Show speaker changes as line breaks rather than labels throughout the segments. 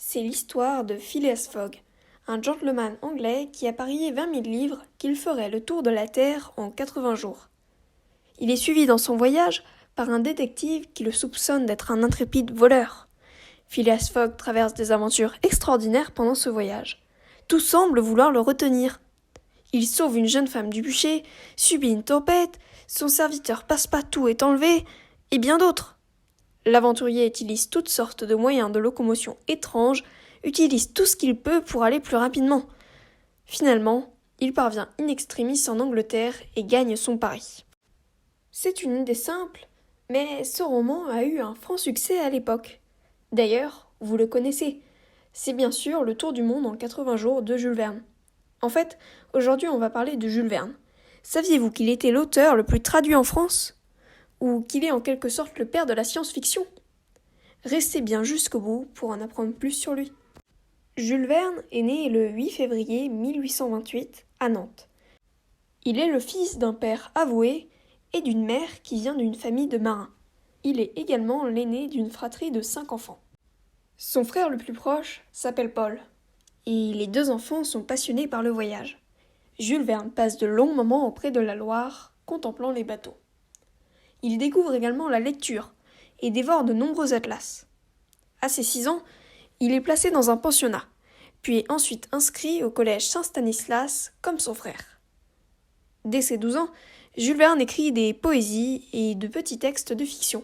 C'est l'histoire de Phileas Fogg, un gentleman anglais qui a parié 20 000 livres qu'il ferait le tour de la Terre en 80 jours. Il est suivi dans son voyage par un détective qui le soupçonne d'être un intrépide voleur. Phileas Fogg traverse des aventures extraordinaires pendant ce voyage. Tout semble vouloir le retenir. Il sauve une jeune femme du bûcher, subit une tempête, son serviteur Passepartout est enlevé, et bien d'autres. L'aventurier utilise toutes sortes de moyens de locomotion étranges, utilise tout ce qu'il peut pour aller plus rapidement. Finalement, il parvient in extremis en Angleterre et gagne son pari. C'est une idée simple, mais ce roman a eu un franc succès à l'époque. D'ailleurs, vous le connaissez, c'est bien sûr Le Tour du monde en 80 jours de Jules Verne. En fait, aujourd'hui on va parler de Jules Verne. Saviez-vous qu'il était l'auteur le plus traduit en France ? Ou qu'il est en quelque sorte le père de la science-fiction ? Restez bien jusqu'au bout pour en apprendre plus sur lui. Jules Verne est né le 8 février 1828 à Nantes. Il est le fils d'un père avoué et d'une mère qui vient d'une famille de marins. Il est également l'aîné d'une fratrie de 5 enfants. Son frère le plus proche s'appelle Paul, et les deux enfants sont passionnés par le voyage. Jules Verne passe de longs moments auprès de la Loire, contemplant les bateaux. Il découvre également la lecture et dévore de nombreux atlas. À ses 6 ans, il est placé dans un pensionnat, puis est ensuite inscrit au collège Saint-Stanislas comme son frère. Dès ses 12 ans, Jules Verne écrit des poésies et de petits textes de fiction.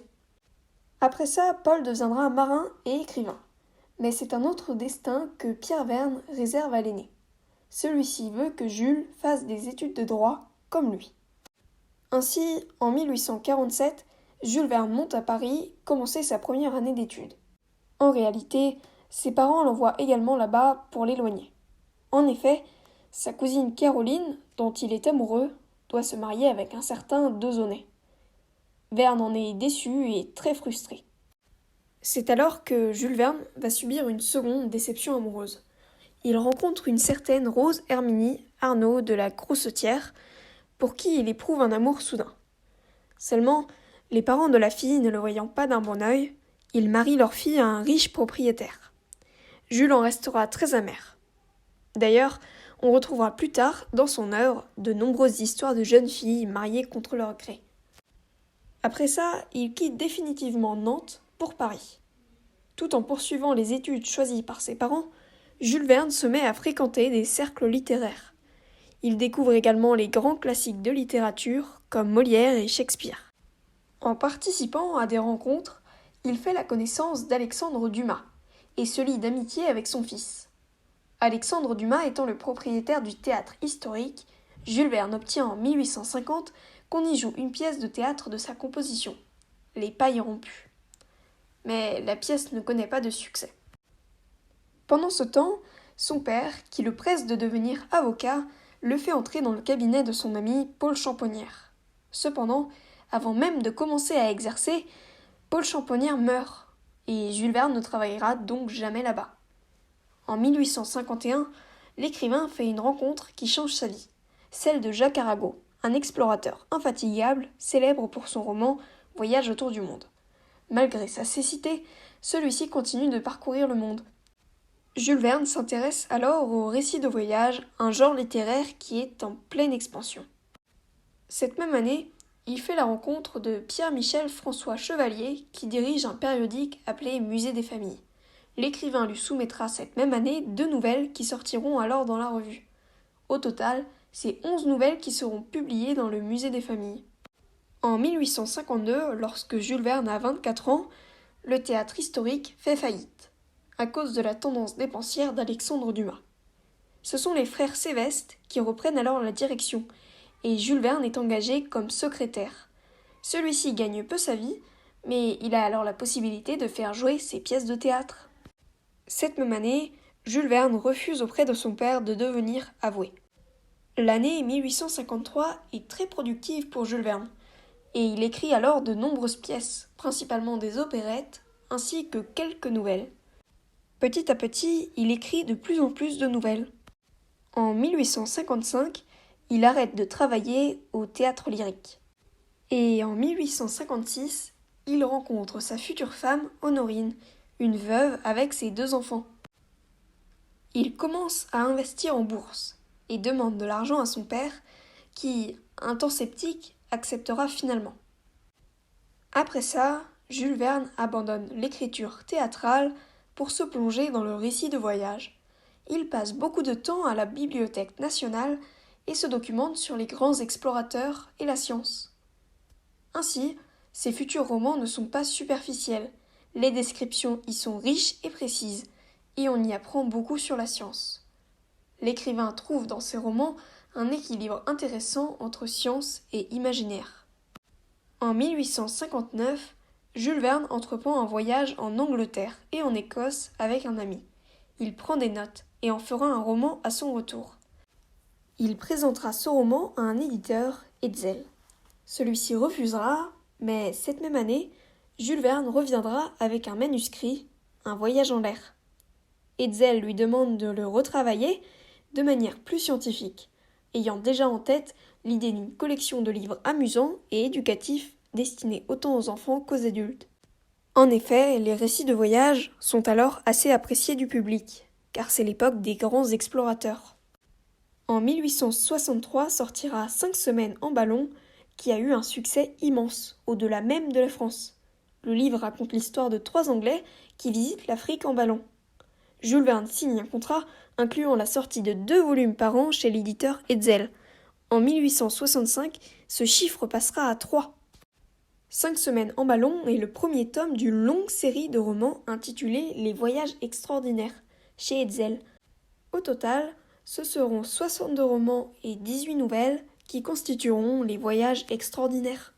Après ça, Paul deviendra marin et écrivain. Mais c'est un autre destin que Pierre Verne réserve à l'aîné. Celui-ci veut que Jules fasse des études de droit comme lui. Ainsi, en 1847, Jules Verne monte à Paris commencer sa première année d'études. En réalité, ses parents l'envoient également là-bas pour l'éloigner. En effet, sa cousine Caroline, dont il est amoureux, doit se marier avec un certain Delaunay. Verne en est déçu et très frustré. C'est alors que Jules Verne va subir une seconde déception amoureuse. Il rencontre une certaine Rose Herminie Arnaud de la Groussetière, pour qui il éprouve un amour soudain. Seulement, les parents de la fille ne le voyant pas d'un bon œil, ils marient leur fille à un riche propriétaire. Jules en restera très amer. D'ailleurs, on retrouvera plus tard, dans son œuvre, de nombreuses histoires de jeunes filles mariées contre leur gré. Après ça, il quitte définitivement Nantes pour Paris. Tout en poursuivant les études choisies par ses parents, Jules Verne se met à fréquenter des cercles littéraires. Il découvre également les grands classiques de littérature comme Molière et Shakespeare. En participant à des rencontres, il fait la connaissance d'Alexandre Dumas et se lie d'amitié avec son fils. Alexandre Dumas étant le propriétaire du théâtre historique, Jules Verne obtient en 1850 qu'on y joue une pièce de théâtre de sa composition, Les Pailles rompues. Mais la pièce ne connaît pas de succès. Pendant ce temps, son père, qui le presse de devenir avocat, le fait entrer dans le cabinet de son ami Paul Champonnière. Cependant, avant même de commencer à exercer, Paul Champonnière meurt, et Jules Verne ne travaillera donc jamais là-bas. En 1851, l'écrivain fait une rencontre qui change sa vie, celle de Jacques Arago, un explorateur infatigable, célèbre pour son roman Voyage autour du monde. Malgré sa cécité, celui-ci continue de parcourir le monde. Jules Verne s'intéresse alors au récit de voyage, un genre littéraire qui est en pleine expansion. Cette même année, il fait la rencontre de Pierre-Michel François Chevalier qui dirige un périodique appelé Musée des familles. L'écrivain lui soumettra cette même année 2 nouvelles qui sortiront alors dans la revue. Au total, c'est 11 nouvelles qui seront publiées dans le Musée des familles. En 1852, lorsque Jules Verne a 24 ans, le théâtre historique fait faillite, à cause de la tendance dépensière d'Alexandre Dumas. Ce sont les frères Séveste qui reprennent alors la direction, et Jules Verne est engagé comme secrétaire. Celui-ci gagne peu sa vie, mais il a alors la possibilité de faire jouer ses pièces de théâtre. Cette même année, Jules Verne refuse auprès de son père de devenir avoué. L'année 1853 est très productive pour Jules Verne, et il écrit alors de nombreuses pièces, principalement des opérettes, ainsi que quelques nouvelles. Petit à petit, il écrit de plus en plus de nouvelles. En 1855, il arrête de travailler au théâtre lyrique. Et en 1856, il rencontre sa future femme, Honorine, une veuve avec ses 2 enfants. Il commence à investir en bourse et demande de l'argent à son père qui, un temps sceptique, acceptera finalement. Après ça, Jules Verne abandonne l'écriture théâtrale pour se plonger dans le récit de voyage. Il passe beaucoup de temps à la Bibliothèque nationale et se documente sur les grands explorateurs et la science. Ainsi, ses futurs romans ne sont pas superficiels, les descriptions y sont riches et précises, et on y apprend beaucoup sur la science. L'écrivain trouve dans ses romans un équilibre intéressant entre science et imaginaire. En 1859, Jules Verne entreprend un voyage en Angleterre et en Écosse avec un ami. Il prend des notes et en fera un roman à son retour. Il présentera ce roman à un éditeur, Hetzel. Celui-ci refusera, mais cette même année, Jules Verne reviendra avec un manuscrit, Un voyage en l'air. Hetzel lui demande de le retravailler de manière plus scientifique, ayant déjà en tête l'idée d'une collection de livres amusants et éducatifs destinés autant aux enfants qu'aux adultes. En effet, les récits de voyage sont alors assez appréciés du public, car c'est l'époque des grands explorateurs. En 1863 sortira 5 semaines en ballon, qui a eu un succès immense, au-delà même de la France. Le livre raconte l'histoire de 3 Anglais qui visitent l'Afrique en ballon. Jules Verne signe un contrat incluant la sortie de 2 volumes par an chez l'éditeur Hetzel. En 1865, ce chiffre passera à 3. 5 semaines en ballon est le premier tome d'une longue série de romans intitulée Les Voyages extraordinaires, chez Hetzel. Au total, ce seront 62 romans et 18 nouvelles qui constitueront les Voyages extraordinaires.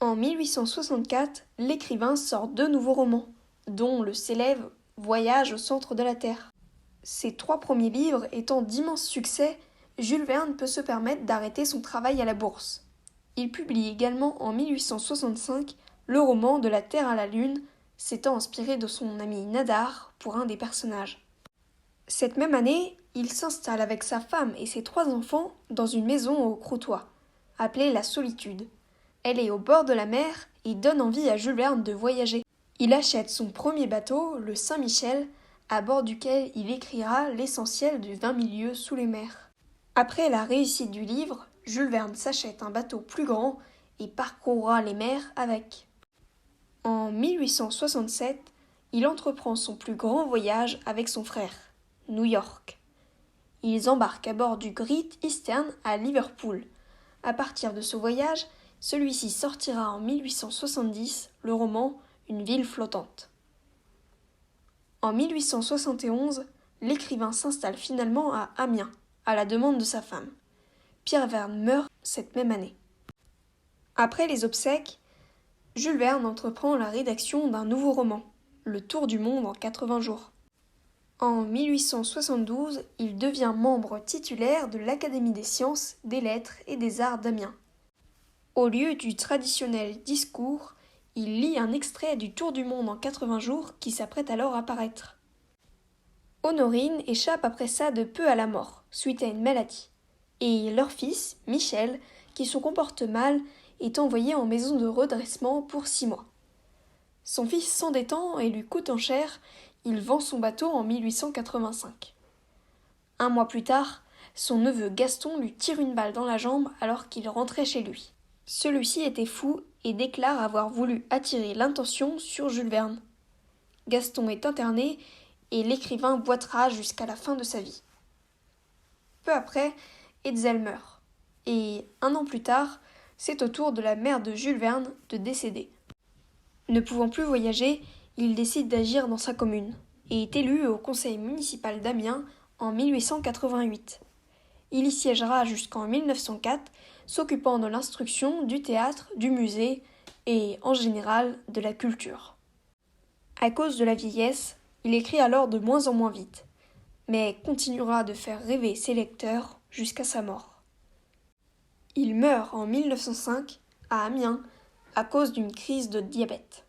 En 1864, l'écrivain sort 2 nouveaux romans, dont le célèbre Voyage au centre de la Terre. Ces 3 premiers livres étant d'immenses succès, Jules Verne peut se permettre d'arrêter son travail à la bourse. Il publie également en 1865 le roman De la Terre à la Lune, s'étant inspiré de son ami Nadar pour un des personnages. Cette même année, il s'installe avec sa femme et ses 3 enfants dans une maison au Crotoy, appelée La Solitude. Elle est au bord de la mer et donne envie à Jules Verne de voyager. Il achète son premier bateau, le Saint-Michel, à bord duquel il écrira l'essentiel de 20 000 lieues sous les mers. Après la réussite du livre, Jules Verne s'achète un bateau plus grand et parcourra les mers avec. En 1867, il entreprend son plus grand voyage avec son frère, New York. Ils embarquent à bord du Great Eastern à Liverpool. À partir de ce voyage, celui-ci sortira en 1870 le roman Une ville flottante. En 1871, l'écrivain s'installe finalement à Amiens, à la demande de sa femme. Pierre Verne meurt cette même année. Après les obsèques, Jules Verne entreprend la rédaction d'un nouveau roman, Le Tour du monde en 80 jours. En 1872, il devient membre titulaire de l'Académie des sciences, des lettres et des arts d'Amiens. Au lieu du traditionnel discours, il lit un extrait du Tour du monde en 80 jours qui s'apprête alors à paraître. Honorine échappe après ça de peu à la mort, suite à une maladie. Et leur fils, Michel, qui se comporte mal, est envoyé en maison de redressement pour 6 mois. Son fils s'endettant et lui coûtant cher, il vend son bateau en 1885. 1 mois plus tard, son neveu Gaston lui tire une balle dans la jambe alors qu'il rentrait chez lui. Celui-ci était fou et déclare avoir voulu attirer l'attention sur Jules Verne. Gaston est interné et l'écrivain boitera jusqu'à la fin de sa vie. Peu après, Hetzel meurt, et 1 an plus tard, c'est au tour de la mère de Jules Verne de décéder. Ne pouvant plus voyager, il décide d'agir dans sa commune, et est élu au conseil municipal d'Amiens en 1888. Il y siégera jusqu'en 1904, s'occupant de l'instruction, du théâtre, du musée et, en général, de la culture. À cause de la vieillesse, il écrit alors de moins en moins vite, mais continuera de faire rêver ses lecteurs jusqu'à sa mort. Il meurt en 1905 à Amiens à cause d'une crise de diabète.